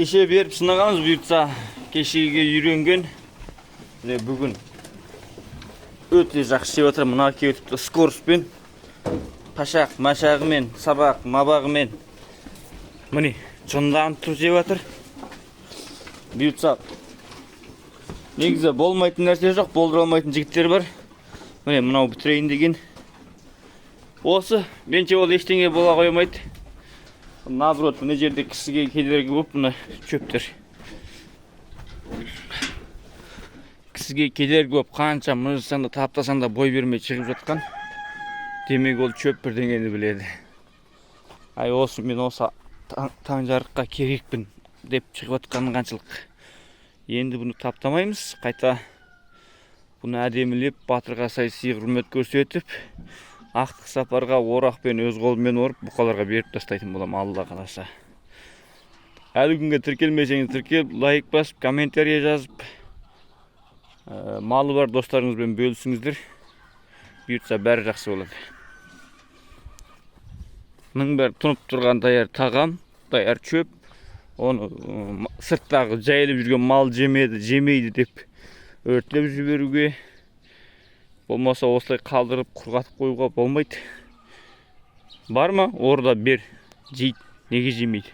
Kеше беріп сынағанбыз бұйыртса. Кешеге үйренген. Бүгін өте жақсы жеп отыр. Мына кетіпті скороспен. Пашақ, машағымен, сабақ, мабағымен. Міне, жонданып тұрып жеп отыр. Бұйыртса. Негізі болмайтын нәрсе жоқ, болдыра алмайтын жігіттер бар. Міне, мынау бітірейін деген. Осы, менше ол ештеңе бола қоймайды. Наоборот, мына жерде кісіге кедергі болып, мына чөптер. Кісіге кедергі болып, қанша мыжсаң да таптасаң да бой бермей шығып жатқан. Демек ол чөп бірдеңені біледі. Ай, осы мен осы таң жарыққа керекпін деп шығып жатқаны қаншылық. Енді бұны таптамаймыз, қайта бұны әдемілеп, батырға сай сый-құрмет көрсетіп, ақтық сапарға орақпен өз қолымен орып, бұқаларға беріп тастайтын болам, Алла қаласа. Әлі күнге тіркелмесеңіз тіркеліп, лайк басып, комментария жазып, малы бар достарыңызбен бөлісіңіздер. Бұйыртса бәрі жақсы болады. Мұның бәрі тұнып тұрған даяр тағам, даяр чөп. Оны сырттағы жайылып жүрген мал жемейді деп өртлеп жіберуге, болмаса осылай қалдырып құрғатып қоюға болмайды. Бар ма? Орда бер, жейді, неге жемейді?